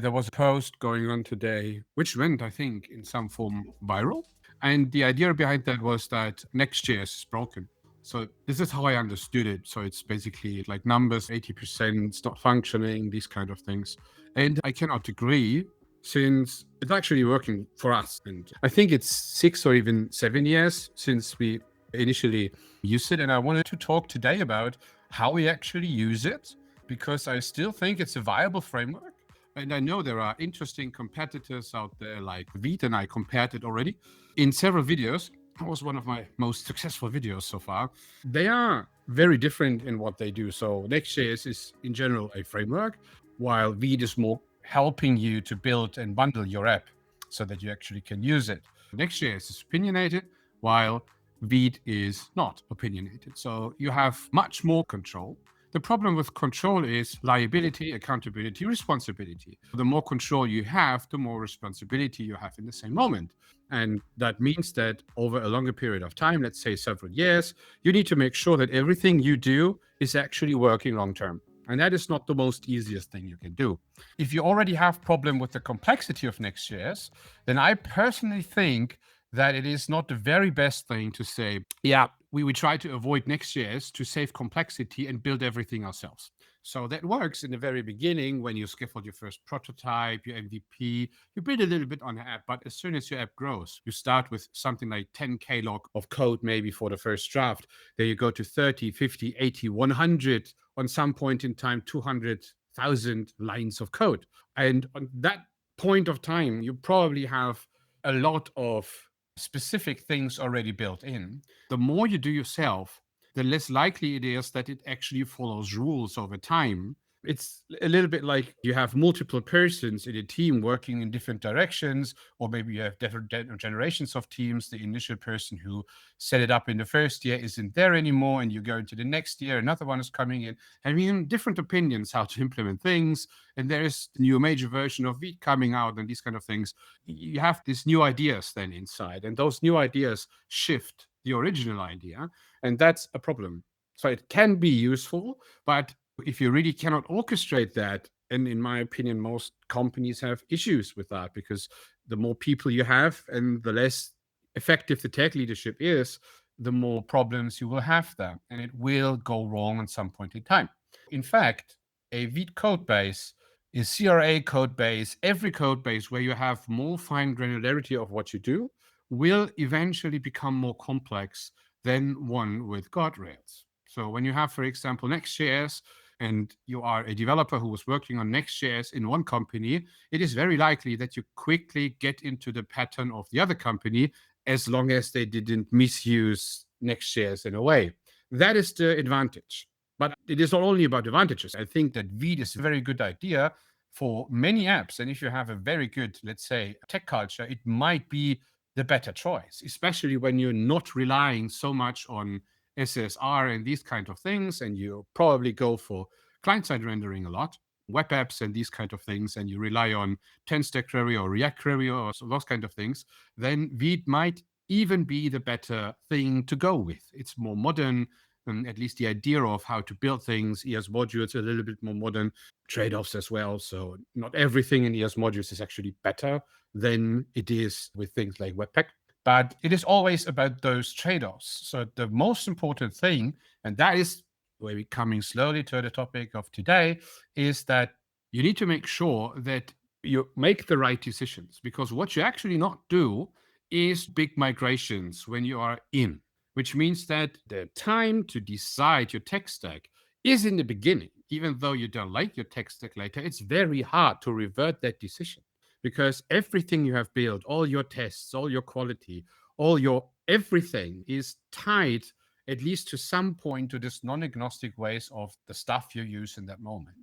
There was a post going on today, which went, I think, in some form viral. And the idea behind that was that Next.js is broken. So this is how I understood it. So it's basically like numbers, 80%, it's not functioning, these kind of things. And I cannot agree since it's actually working for us. And I think it's 6 or even 7 years since we initially used it. And I wanted to talk today about how we actually use it, because I still think it's a viable framework. And I know there are interesting competitors out there like Vite, and I compared it already in several videos. It was one of my most successful videos so far. They are very different in what they do. So Next.js is in general a framework, while Vite is more helping you to build and bundle your app so that you actually can use it. Next.js is opinionated, while Vite is not opinionated. So you have much more control. The problem with control is liability, accountability, responsibility. The more control you have, the more responsibility you have in the same moment. And that means that over a longer period of time, let's say several years, you need to make sure that everything you do is actually working long term. And that is not the most easiest thing you can do. If you already have problem with the complexity of Next.js, then I personally think that it is not the very best thing to say, yeah, we try to avoid Next.js to save complexity and build everything ourselves. So that works in the very beginning when you scaffold your first prototype, your MVP, you build a little bit on the app. But as soon as your app grows, you start with something like 10K log of code, maybe for the first draft. Then you go to 30, 50, 80, 100, on some point in time, 200,000 lines of code. And on that point of time, you probably have a lot of specific things already built in. The more you do yourself, the less likely it is that it actually follows rules over time. It's a little bit like you have multiple persons in a team working in different directions, or maybe you have different generations of teams. The initial person who set it up in the first year isn't there anymore, and you go into the next year, another one is coming in. I mean, different opinions how to implement things, and there is a new major version of Vite coming out, and these kind of things. You have these new ideas then inside, and those new ideas shift the original idea, and that's a problem. So it can be useful, but if you really cannot orchestrate that, and in my opinion, most companies have issues with that, because the more people you have and the less effective the tech leadership is, the more problems you will have there, and it will go wrong at some point in time. In fact, a Vite code base is CRA code base, every code base where you have more fine granularity of what you do will eventually become more complex than one with guardrails. So when you have, for example, Next.js, and you are a developer who was working on Next.js in one company, it is very likely that you quickly get into the pattern of the other company, as long as they didn't misuse Next.js in a way. That is the advantage. But it is not only about advantages. I think that Vite is a very good idea for many apps. And if you have a very good, let's say, tech culture, it might be the better choice, especially when you're not relying so much on SSR and these kind of things, and you probably go for client-side rendering a lot, web apps and these kind of things, and you rely on 10-stack query or React query or those kind of things, then Vite might even be the better thing to go with. It's more modern, and at least the idea of how to build things, ES modules, a little bit more modern, trade-offs as well. So not everything in ES modules is actually better than it is with things like Webpack. But it is always about those trade-offs. So the most important thing, and that is where we're coming slowly to the topic of today, is that you need to make sure that you make the right decisions. Because what you actually not do is big migrations when you are in, which means that the time to decide your tech stack is in the beginning. Even though you don't like your tech stack later, it's very hard to revert that decision, because everything you have built, all your tests, all your quality, all your everything is tied at least to some point to this non-agnostic ways of the stuff you use in that moment.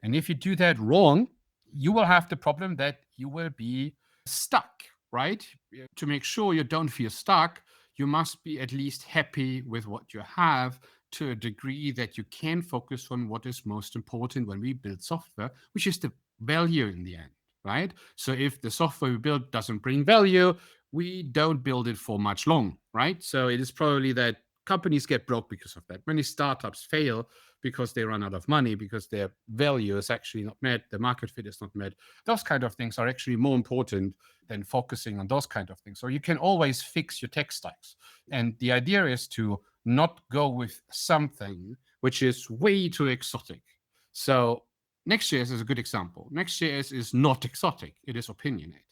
And if you do that wrong, you will have the problem that you will be stuck, right? To make sure you don't feel stuck, you must be at least happy with what you have, to a degree that you can focus on what is most important when we build software, which is the value in the end, right? So if the software we build doesn't bring value, we don't build it for much long, right? So it is probably that companies get broke because of that. Many startups fail because they run out of money, because their value is actually not met, the market fit is not met. Those kind of things are actually more important than focusing on those kind of things. So you can always fix your tech stacks. And the idea is to not go with something which is way too exotic. So Next.js is a good example. Next.js is not exotic, it is opinionated.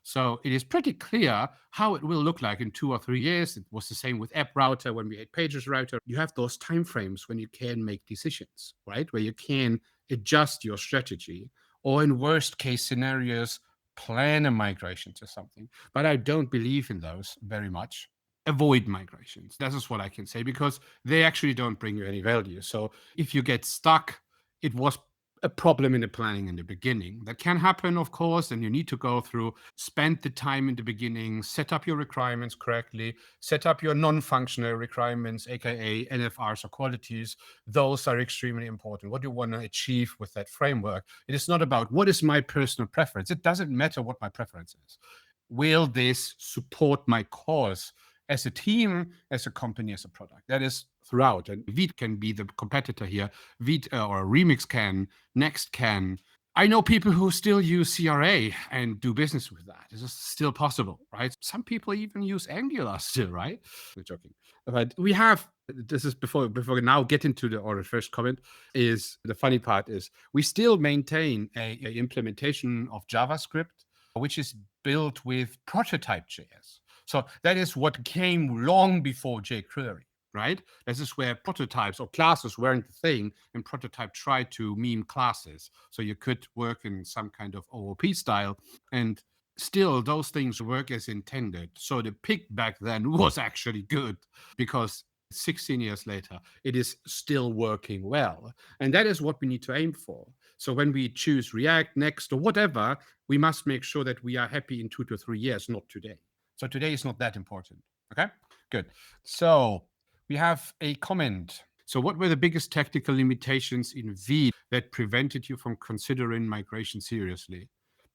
So it is pretty clear how it will look like in 2 or 3 years. It was the same with App Router when we had Pages Router. You have those timeframes when you can make decisions, right? Where you can adjust your strategy, or in worst case scenarios, plan a migration to something. But I don't believe in those very much. Avoid migrations. That is what I can say, because they actually don't bring you any value. So if you get stuck, it was a problem in the planning in the beginning. That can happen, of course, and you need to go through, spend the time in the beginning, set up your requirements correctly, set up your non-functional requirements, aka NFRs or qualities. Those are extremely important. What do you want to achieve with that framework? It is not about what is my personal preference. It doesn't matter what my preference is. Will this support my cause as a team, as a company, as a product? That is throughout. And Vite can be the competitor here. Vite or Remix can, Next can. I know people who still use CRA and do business with that. This is still possible, right? Some people even use Angular still, right? I'm joking. But we have, this is before we now get into the first comment, is the funny part is we still maintain a implementation of JavaScript, which is built with prototype.js. So that is what came long before jQuery, right? This is where prototypes or classes weren't the thing, and prototype tried to meme classes. So you could work in some kind of OOP style, and still those things work as intended. So the pick back then was actually good, because 16 years later, it is still working well. And that is what we need to aim for. So when we choose React, Next, or whatever, we must make sure that we are happy in 2 to 3 years, not today. So today is not that important. Okay, good. So we have a comment. So what were the biggest technical limitations in Vite that prevented you from considering migration seriously?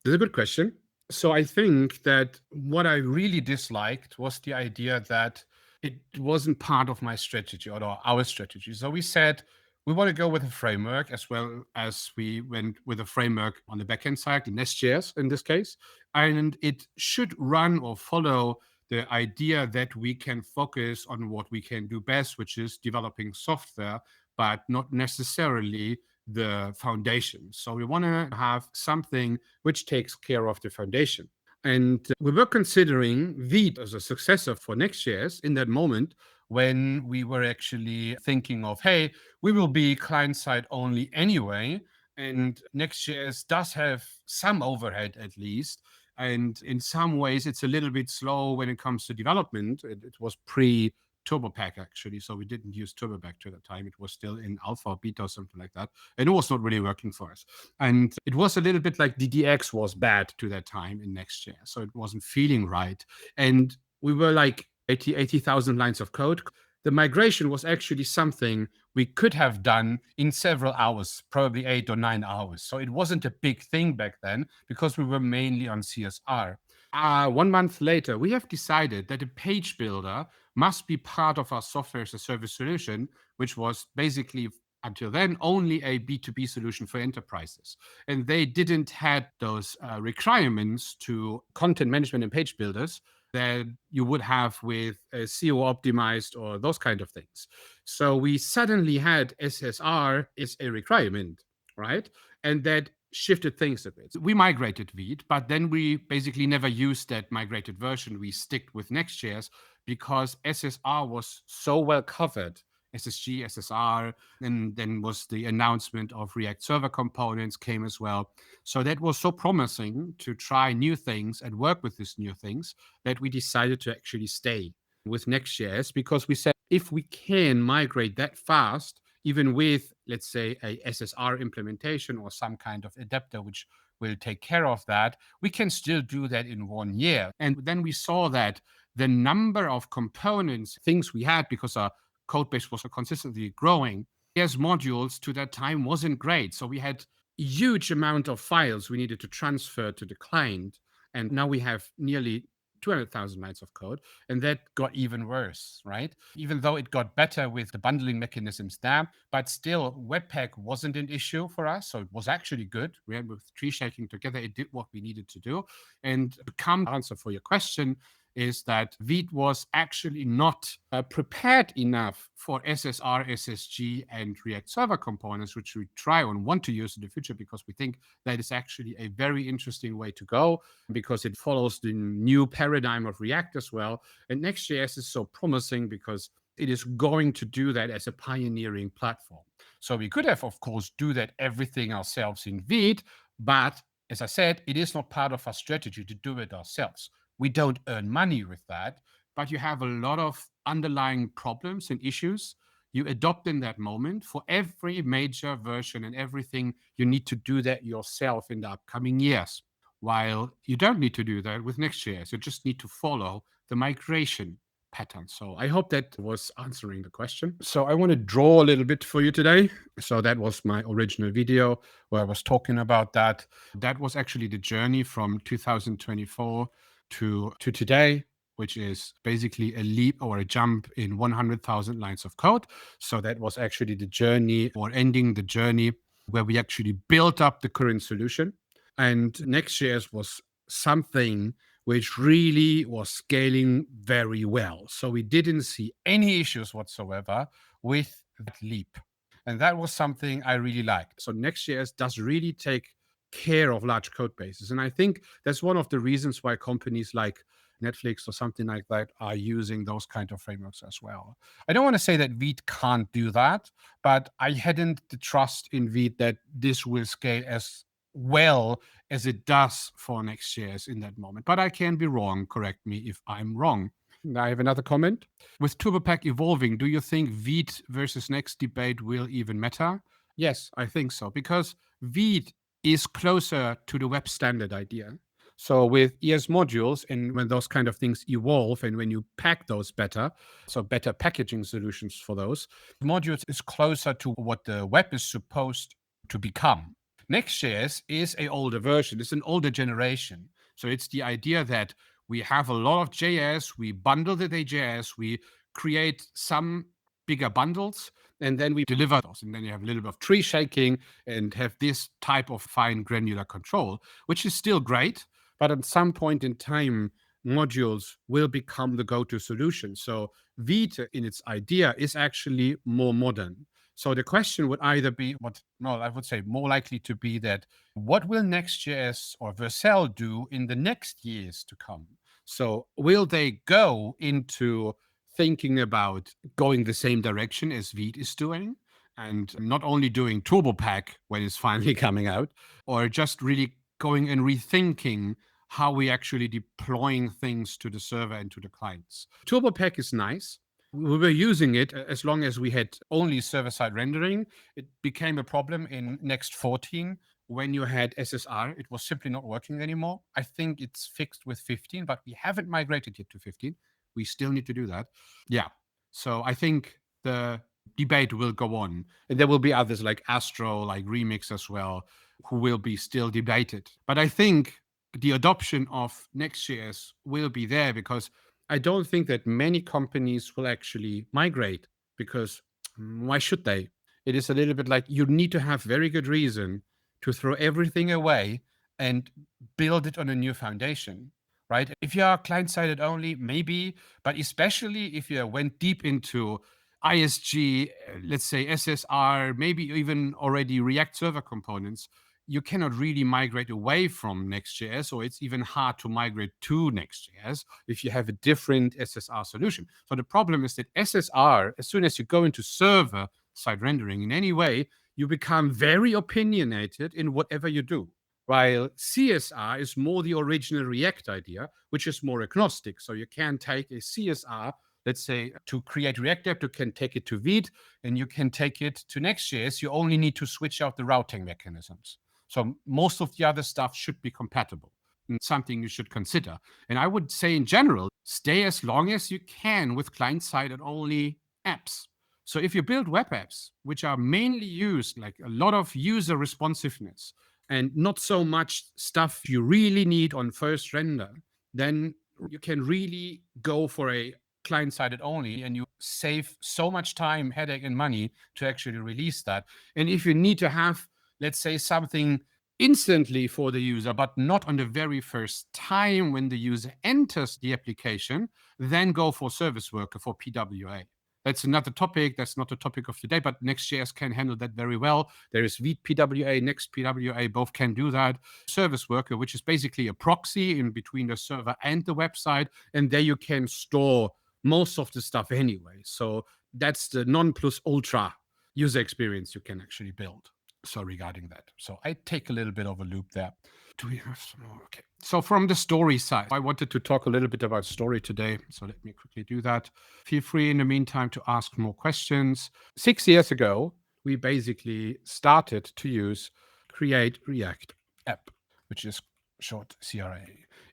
That's a good question. So I think that what I really disliked was the idea that it wasn't part of my strategy or our strategy. So we said we want to go with a framework, as well as we went with a framework on the backend side, the NestJS in this case. And it should run or follow the idea that we can focus on what we can do best, which is developing software, but not necessarily the foundation. So we want to have something which takes care of the foundation. And we were considering Vite as a successor for Next.js in that moment, when we were actually thinking of, hey, we will be client side only anyway. And Next.js does have some overhead at least. And in some ways, it's a little bit slow when it comes to development. It was pre TurboPack actually, so we didn't use TurboPack to that time. It was still in alpha or beta or something like that, and it was not really working for us. And it was a little bit like DDX was bad to that time in Next.js, so it wasn't feeling right. And we were like 80,000 lines of code. The migration was actually something we could have done in several hours, probably 8 or 9 hours. So it wasn't a big thing back then, because we were mainly on CSR. 1 month later, we have decided that a page builder must be part of our software as a service solution, which was basically until then only a B2B solution for enterprises. And they didn't had those requirements to content management and page builders that you would have with a SEO optimized or those kind of things. So we suddenly had SSR is a requirement, right? And that shifted things a bit. We migrated Vite, but then we basically never used that migrated version. We stick with Next.js because SSR was so well covered. SSG, SSR, and then was the announcement of React Server Components came as well. So that was so promising to try new things and work with these new things, that we decided to actually stay with Next.js, because we said if we can migrate that fast, even with, let's say, a SSR implementation or some kind of adapter which will take care of that, we can still do that in 1 year. And then we saw that the number of components, things we had, because our code base was consistently growing, as modules to that time wasn't great. So we had a huge amount of files we needed to transfer to the client. And now we have nearly 200,000 lines of code. And that got even worse, right? Even though it got better with the bundling mechanisms there, but still Webpack wasn't an issue for us. So it was actually good. We had with tree shaking together, it did what we needed to do. And to come answer for your question, is that Vite was actually not prepared enough for SSR, SSG, and React Server components, which we try and want to use in the future because we think that is actually a very interesting way to go because it follows the new paradigm of React as well. And Next.js is so promising because it is going to do that as a pioneering platform. So we could have, of course, do that everything ourselves in Vite, but as I said, it is not part of our strategy to do it ourselves. We don't earn money with that, but you have a lot of underlying problems and issues you adopt in that moment. For every major version and everything, you need to do that yourself in the upcoming years. While you don't need to do that with Next.js, you just need to follow the migration pattern. So I hope that was answering the question. So I want to draw a little bit for you today. So that was my original video where I was talking about that. That was actually the journey from 2024 to today, which is basically a leap or a jump in 100,000 lines of code. So that was actually the journey or ending the journey where we actually built up the current solution. And Next.js was something which really was scaling very well. So we didn't see any issues whatsoever with that leap. And that was something I really liked. So Next.js does really take care of large code bases. And I think that's one of the reasons why companies like Netflix or something like that are using those kind of frameworks as well. I don't want to say that Vite can't do that, but I hadn't the trust in Vite that this will scale as well as it does for Next.js in that moment. But I can be wrong. Correct me if I'm wrong. I have another comment. With TurboPack evolving, do you think Vite versus Next debate will even matter? Yes, I think so, because Vite is closer to the web standard idea. So with ES modules, and when those kind of things evolve and when you pack those better, so better packaging solutions for those, modules is closer to what the web is supposed to become. Next.js is an older version. It's an older generation. So it's the idea that we have a lot of JS, we bundle the JS, we create some bigger bundles, and then we deliver those. And then you have a little bit of tree shaking and have this type of fine granular control, which is still great. But at some point in time, modules will become the go-to solution. So Vite in its idea is actually more modern. So the question would either be I would say more likely to be that what will Next.js or Vercel do in the next years to come? So will they go into thinking about going the same direction as Vite is doing and not only doing TurboPack when it's finally coming out, or just really going and rethinking how we actually deploying things to the server and to the clients? TurboPack is nice. We were using it as long as we had only server-side rendering. It became a problem in Next 14 when you had SSR. It was simply not working anymore. I think it's fixed with 15, but we haven't migrated yet to 15. We still need to do that. Yeah. So I think the debate will go on. And there will be others like Astro, like Remix as well, who will be still debated. But I think the adoption of Next.js will be there because I don't think that many companies will actually migrate because why should they? It is a little bit like you need to have very good reason to throw everything away and build it on a new foundation, right? If you are client-sided only, maybe, but especially if you went deep into ISG, let's say SSR, maybe even already React server components, you cannot really migrate away from Next.js, or it's even hard to migrate to Next.js if you have a different SSR solution. So the problem is that SSR, as soon as you go into server side rendering in any way, you become very opinionated in whatever you do. While CSR is more the original React idea, which is more agnostic. So you can take a CSR, let's say, to create React app, you can take it to Vite, and you can take it to Next.js. You only need to switch out the routing mechanisms. So most of the other stuff should be compatible. And something you should consider. And I would say in general, stay as long as you can with client-side and only apps. So if you build web apps, which are mainly used, like a lot of user responsiveness and not so much stuff you really need on first render, then you can really go for a client-sided only, and you save so much time, headache, and money to actually release that. And if you need to have, let's say, something instantly for the user, but not on the very first time when the user enters the application, then go for service worker, for PWA. That's another topic. That's not the topic of today, but Next.js can handle that very well. There is Vite PWA, Next PWA, both can do that. Service worker, which is basically a proxy in between the server and the website, and there you can store most of the stuff anyway. So that's the non plus ultra user experience you can actually build. So regarding that, so I take a little bit of a loop there. Do we have some more? Okay. So from the story side, I wanted to talk a little bit about story today. So let me quickly do that. Feel free in the meantime to ask more questions. 6 years ago, we basically started to use Create React App, which is short CRA.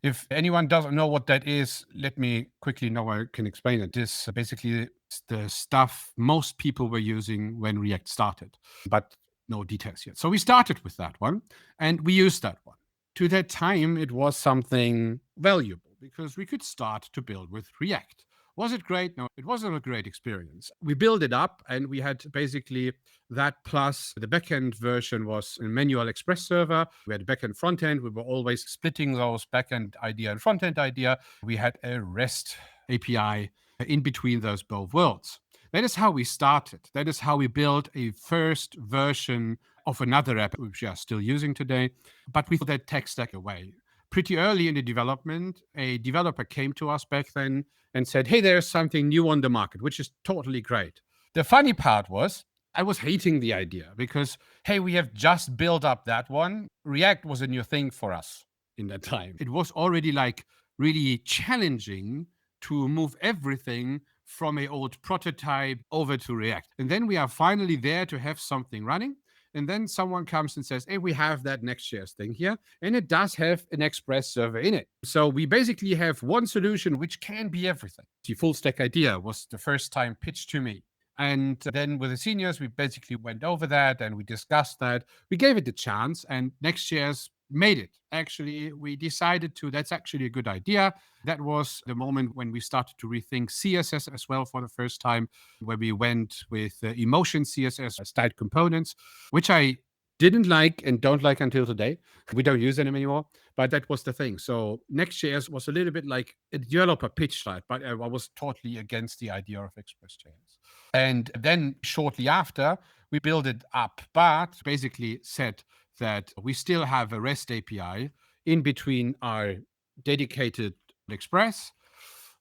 If anyone doesn't know what that is, let me quickly know I can explain it. This basically is the stuff most people were using when React started, but no details yet. So we started with that one and we used that one. To that time, it was something valuable because we could start to build with React. Was it great? No, it wasn't a great experience. We built it up and we had basically that plus the backend version was a manual Express server. We had a backend front end. We were always splitting those backend idea and front end idea. We had a REST API in between those both worlds. That is how we started. That is how we built a first version of another app, which we are still using today. But we threw that tech stack away. Pretty early in the development, a developer came to us back then and said, hey, there's something new on the market, which is totally great. The funny part was, I was hating the idea because, hey, we have just built up that one. React was a new thing for us in that time. It was already like really challenging to move everything from a old prototype over to React. And then we are finally there to have something running. And then someone comes and says, hey, we have that Next.js thing here, and it does have an Express server in it. So we basically have one solution which can be everything. The full stack idea was the first time pitched to me. And then with the seniors, we basically went over that and we discussed that. We gave it a chance, and Next.js made it. Actually, we decided to, that's actually a good idea. That was the moment when we started to rethink CSS as well for the first time, where we went with emotion CSS styled components, which I didn't like and don't like until today. We don't use them anymore, but that was the thing. So Next.js was a little bit like a developer pitch site, but I was totally against the idea of Express.js. And then shortly after, we built it up, but basically said that we still have a REST API in between our dedicated Express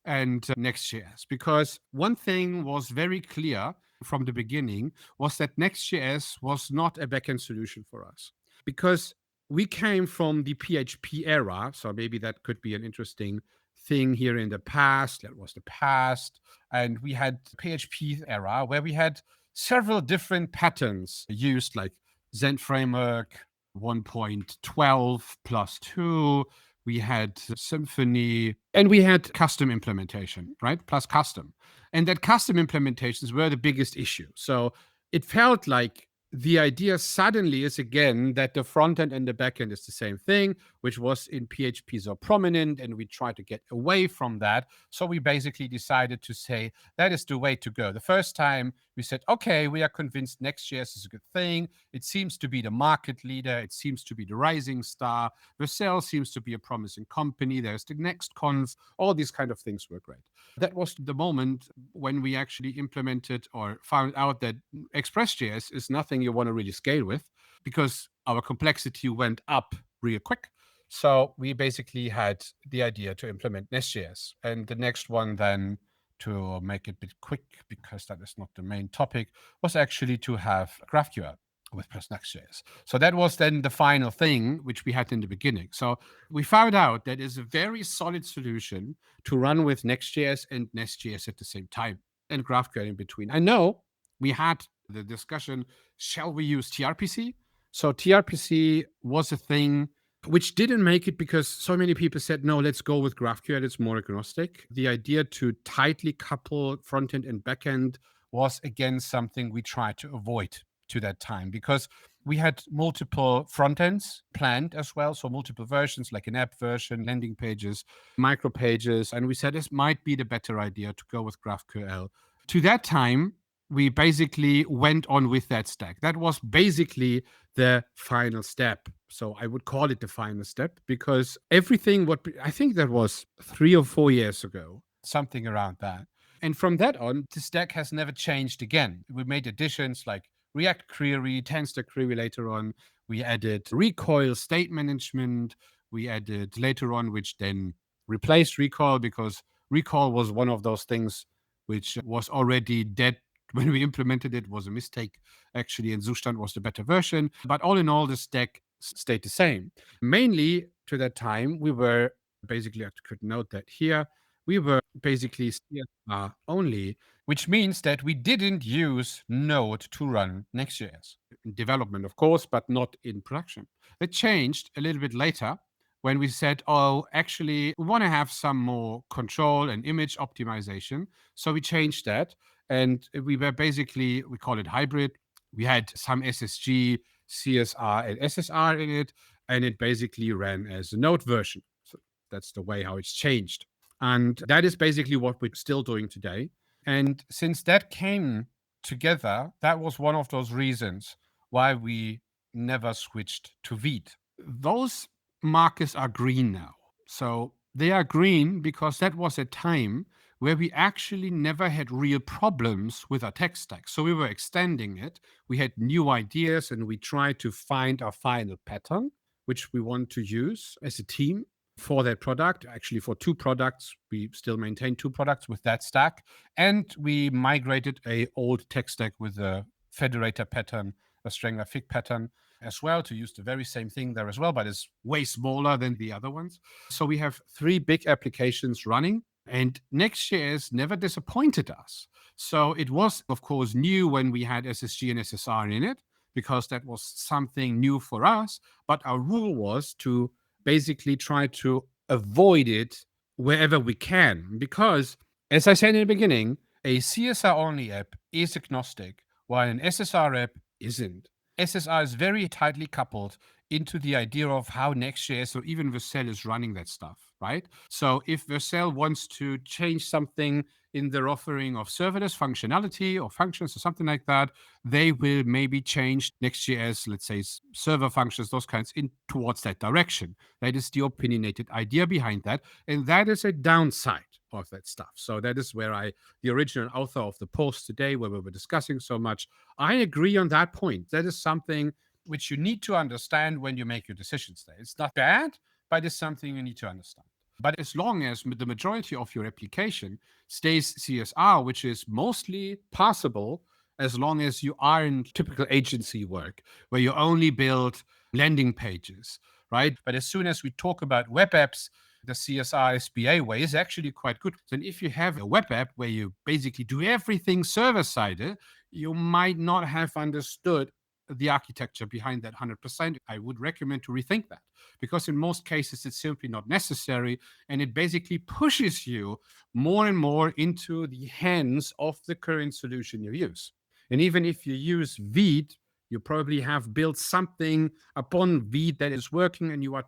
and Next.js. Because one thing was very clear from the beginning was that Next.js was not a backend solution for us. Because we came from the PHP era, so maybe that could be an interesting thing here in the past. That was the past. And we had PHP era where we had several different patterns used, like Zen Framework 1.12 plus 2. We had Symfony, and we had custom implementation, right? Plus custom. And that custom implementations were the biggest issue. So it felt like the idea suddenly is again that the front end and the back end is the same thing, which was in PHP so prominent, and we tried to get away from that. So we basically decided to say that is the way to go. The first time we said, okay, we are convinced Next.js is a good thing. It seems to be the market leader. It seems to be the rising star. Vercel seems to be a promising company. There's the NextConf. All these kind of things were great. That was the moment when we actually implemented or found out that Express.js is nothing you want to really scale with because our complexity went up real quick. So we basically had the idea to implement Nest.js. And the next one then, to make it a bit quick, because that is not the main topic, was actually to have GraphQL with plus Next.js. So that was then the final thing which we had in the beginning. So we found out that is a very solid solution to run with Next.js and Nest.js at the same time, and GraphQL in between. I know we had the discussion, shall we use tRPC? So tRPC was a thing which didn't make it because so many people said, no, let's go with GraphQL. It's more agnostic. The idea to tightly couple front end and back end was, again, something we tried to avoid to that time, because We had multiple front ends planned as well. So multiple versions, like an app version, landing pages, micro pages. And we said this might be the better idea to go with GraphQL. To that time, we basically went on with that stack. That was basically the final step. So I would call it the final step because everything, I think that was 3 or 4 years ago, something around that. And from that on, the stack has never changed again. We made additions like React query, tensor query later on. We added recoil state management. We added later on, which then replaced recoil because recoil was one of those things which was already dead when we implemented it. Was a mistake actually, and Zustand was the better version. But all in all, the stack stayed the same. Mainly to that time, we were basically, I could note that here, we were basically CSR only, which means that we didn't use Node to run Next.js. In development, of course, but not in production. That changed a little bit later when we said, oh, actually, we want to have some more control and image optimization. So we changed that. And we were basically, we call it hybrid. We had some SSG, CSR, and SSR in it, and it basically ran as a Node version. So that's the way how it's changed. And that is basically what we're still doing today. And since that came together, that was one of those reasons why we never switched to Vite. Those markers are green now. So they are green because that was a time where we actually never had real problems with our tech stack. So we were extending it. We had new ideas and we tried to find our final pattern, which we want to use as a team for that product. Actually, for 2 products, we still maintain 2 products with that stack. And we migrated a old tech stack with a federator pattern, a Strangler Fig pattern as well, to use the very same thing there as well, but it's way smaller than the other ones. So we have 3 big applications running, and Next.js never disappointed us. So it was, of course, new when we had SSG and SSR in it, because that was something new for us. But our rule was to basically try to avoid it wherever we can. Because, as I said in the beginning, a CSR only app is agnostic, while an SSR app isn't. SSR is very tightly coupled into the idea of how Next.js or even Vercel is running that stuff, right? So if Vercel wants to change something in their offering of serverless functionality or functions or something like that, they will maybe change Next.js, let's say server functions, those kinds, in towards that direction. That is the opinionated idea behind that. And that is a downside of that stuff. So that is where the original author of the post today, where we were discussing so much, I agree on that point. That is something which you need to understand when you make your decisions there. It's not bad, but it's something you need to understand. But as long as the majority of your application stays CSR, which is mostly possible as long as you are in typical agency work, where you only build landing pages, right? But as soon as we talk about web apps, the CSR SBA way is actually quite good. Then if you have a web app where you basically do everything server-sided, you might not have understood the architecture behind that 100%. I would recommend to rethink that because in most cases it's simply not necessary, and it basically pushes you more and more into the hands of the current solution you use. And even if you use Vite, you probably have built something upon Vite that is working, and you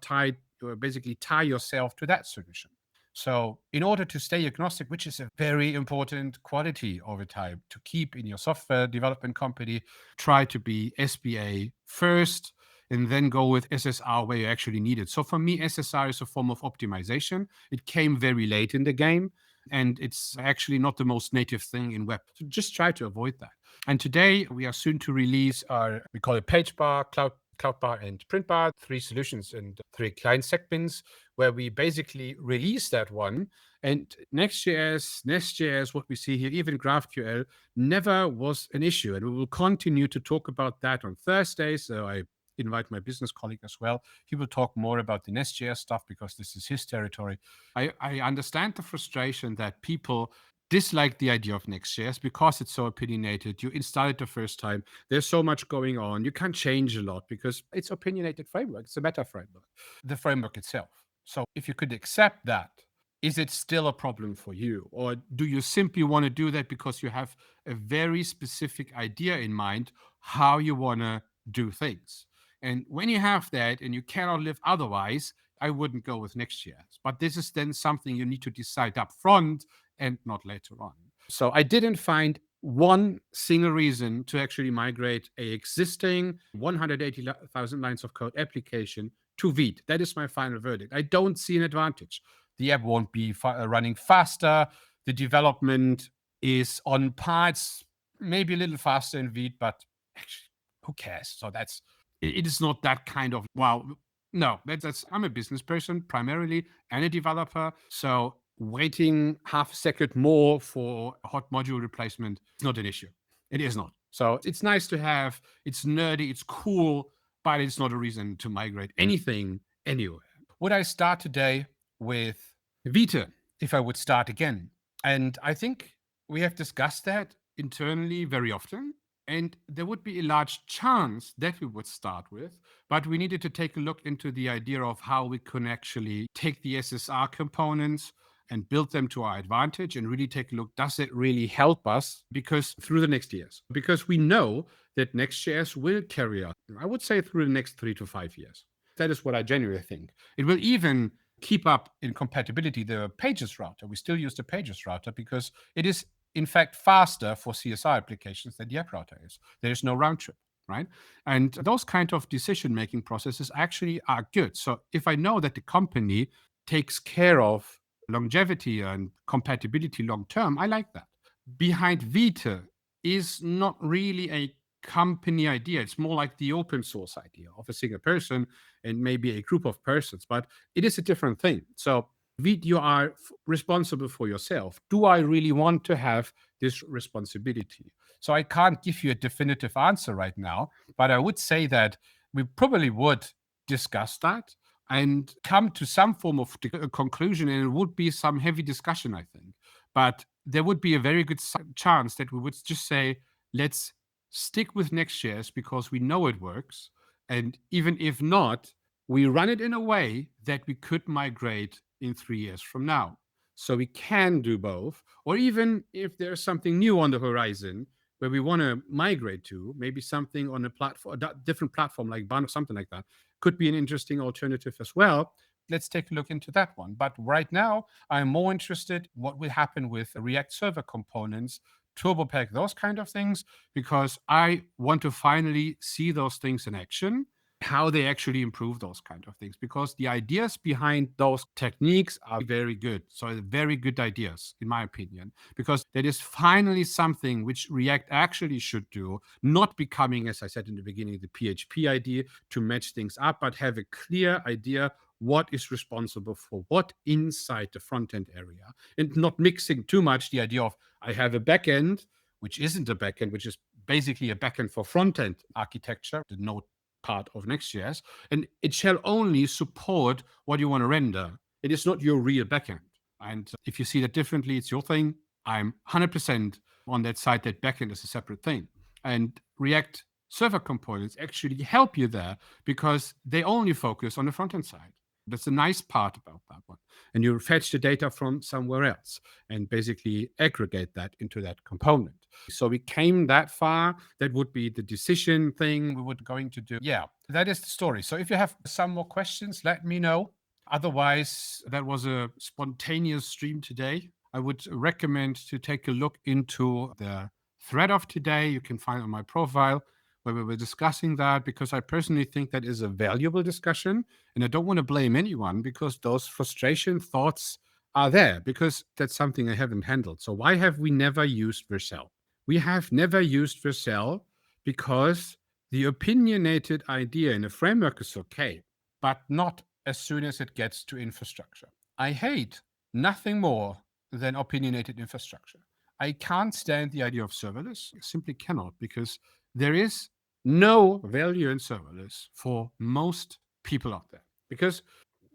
basically tie yourself to that solution. So, in order to stay agnostic, which is a very important quality over time to keep in your software development company, try to be SBA first and then go with SSR where you actually need it. So, for me, SSR is a form of optimization. It came very late in the game, and it's actually not the most native thing in web. So, just try to avoid that. And today, we are soon to release we call it page bar, cloud bar, and print bar, 3 solutions and 3 client segments, where we basically release that one. And Next.js, NestJS, what we see here, even GraphQL, never was an issue. And we will continue to talk about that on Thursday. So I invite my business colleague as well. He will talk more about the NestJS stuff because this is his territory. I understand the frustration that people dislike the idea of Next.js because it's so opinionated. You install it the first time. There's so much going on. You can't change a lot because it's opinionated framework. It's a meta framework, the framework itself. So if you could accept that, is it still a problem for you? Or do you simply want to do that because you have a very specific idea in mind how you want to do things. And when you have that and you cannot live otherwise, I wouldn't go with Next.js. But this is then something you need to decide up front and not later on. So I didn't find one single reason to actually migrate a existing 180,000 lines of code application to Vite. That is my final verdict. I don't see an advantage. The app won't be running faster. The development is on parts, maybe a little faster in Vite, but actually, who cares? So it is not that kind of wow. No, that's I'm a business person primarily and a developer. So waiting half a second more for a hot module replacement is not an issue. It is not. So it's nice to have. It's nerdy. It's cool, but it's not a reason to migrate anything anywhere. Would I start today with Vite if I would start again? And I think we have discussed that internally very often. And there would be a large chance that we would start with, but we needed to take a look into the idea of how we can actually take the SSR components and build them to our advantage and really take a look, does it really help us? Because through the next years, because we know that Next.js will carry us, I would say through the next 3 to 5 years. That is what I genuinely think. It will even keep up in compatibility the pages router. We still use the pages router because it is in fact faster for CSR applications than the app router is. There is no round trip, right? And those kind of decision-making processes actually are good. So if I know that the company takes care of longevity and compatibility long term, I like that. Behind Vite is not really a company idea. It's more like the open source idea of a single person and maybe a group of persons, but it is a different thing. So Vite, you are responsible for yourself. Do I really want to have this responsibility? So I can't give you a definitive answer right now, but I would say that we probably would discuss that and come to some form of conclusion, and it would be some heavy discussion, I think. But there would be a very good chance that we would just say, let's stick with Next.js because we know it works. And even if not, we run it in a way that we could migrate in 3 years from now. So we can do both. Or even if there's something new on the horizon where we want to migrate to, maybe something on a platform, a different platform like Bun or something like that, could be an interesting alternative as well. Let's take a look into that one. But right now, I'm more interested what will happen with React server components, TurboPack, those kind of things, because I want to finally see those things in action, how they actually improve those kind of things, because the ideas behind those techniques are very good. So very good ideas, in my opinion, because that is finally something which React actually should do, not becoming, as I said in the beginning, the PHP idea to match things up, but have a clear idea what is responsible for what inside the front end area, and not mixing too much the idea of I have a backend, which isn't a backend, which is basically a backend for front end architecture, the Node part of Next.js, and it shall only support what you want to render. It is not your real backend. And if you see that differently, it's your thing. I'm 100% on that side that backend is a separate thing. And React server components actually help you there because they only focus on the front end side. That's the nice part about that one. And you fetch the data from somewhere else and basically aggregate that into that component. So we came that far. That would be the decision thing we were going to do. Yeah, that is the story. So if you have some more questions, let me know. Otherwise, that was a spontaneous stream today. I would recommend to take a look into the thread of today. You can find on my profile where we were discussing that, because I personally think that is a valuable discussion. And I don't want to blame anyone because those frustration thoughts are there, because that's something I haven't handled. So why have we never used Vercel? We have never used Vercel because the opinionated idea in a framework is okay, but not as soon as it gets to infrastructure. I hate nothing more than opinionated infrastructure. I can't stand the idea of serverless. I simply cannot, because there is no value in serverless for most people out there. Because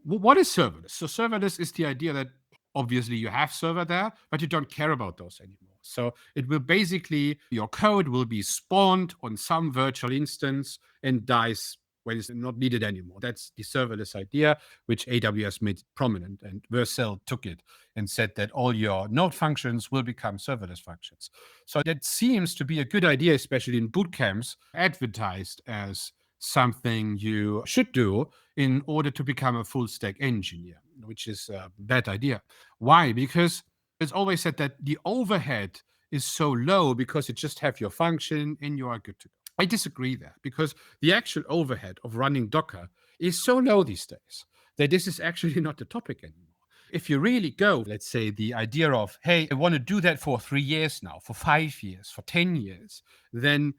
what is serverless? So serverless is the idea that obviously you have server there, but you don't care about those anymore. So it will basically, your code will be spawned on some virtual instance and dies when it's not needed anymore. That's the serverless idea, which AWS made prominent, and Vercel took it and said that all your node functions will become serverless functions. So that seems to be a good idea, especially in boot camps, advertised as something you should do in order to become a full stack engineer, which is a bad idea. Why? Because it's always said that the overhead is so low because you just have your function and you are good to go. I disagree there, because the actual overhead of running Docker is so low these days that this is actually not the topic anymore. If you really go, let's say, the idea of, hey, I want to do that for 3 years now, for 5 years, for 10 years, then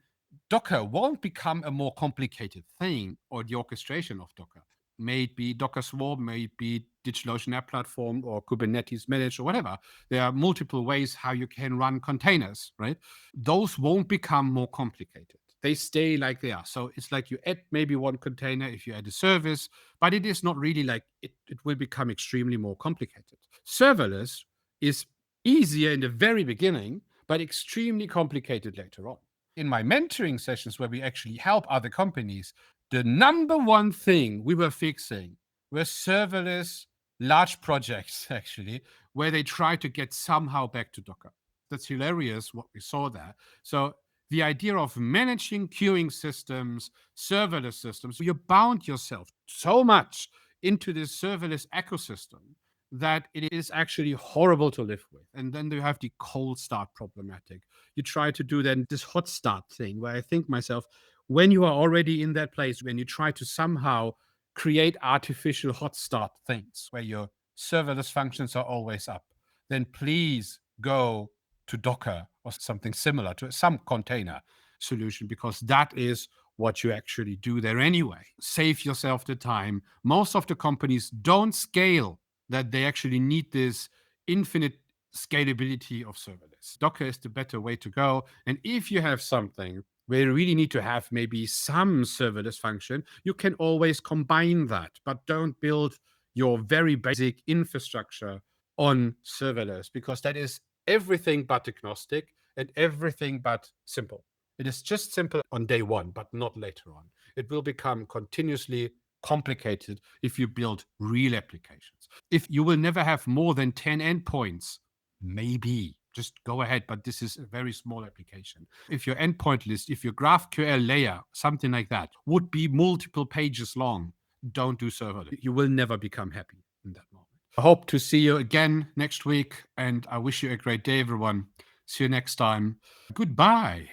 Docker won't become a more complicated thing, or the orchestration of Docker. May it be Docker Swarm, may it be DigitalOcean App Platform or Kubernetes Managed or whatever. There are multiple ways how you can run containers, right? Those won't become more complicated. They stay like they are. So it's like you add maybe one container if you add a service, but it is not really like it will become extremely more complicated. Serverless is easier in the very beginning, but extremely complicated later on. In my mentoring sessions where we actually help other companies, the number one thing we were fixing were serverless large projects, actually, where they try to get somehow back to Docker. That's hilarious what we saw there. So the idea of managing queuing systems, serverless systems, you bound yourself so much into this serverless ecosystem that it is actually horrible to live with. And then you have the cold start problematic. You try to do then this hot start thing, where I think myself, when you are already in that place, when you try to somehow create artificial hot start things where your serverless functions are always up, then please go to Docker or something similar, to some container solution, because that is what you actually do there anyway. Save yourself the time. Most of the companies don't scale that they actually need this infinite scalability of serverless. Docker is the better way to go. And if you have something where you really need to have maybe some serverless function, you can always combine that, but don't build your very basic infrastructure on serverless, because that is everything but agnostic and everything but simple. It is just simple on day one, but not later on. It will become continuously complicated if you build real applications. If you will never have more than 10 endpoints, maybe just go ahead, but this is a very small application. If your endpoint list, if your GraphQL layer, something like that, would be multiple pages long, don't do serverless. You will never become happy in that moment. I hope to see you again next week, and I wish you a great day, everyone. See you next time. Goodbye.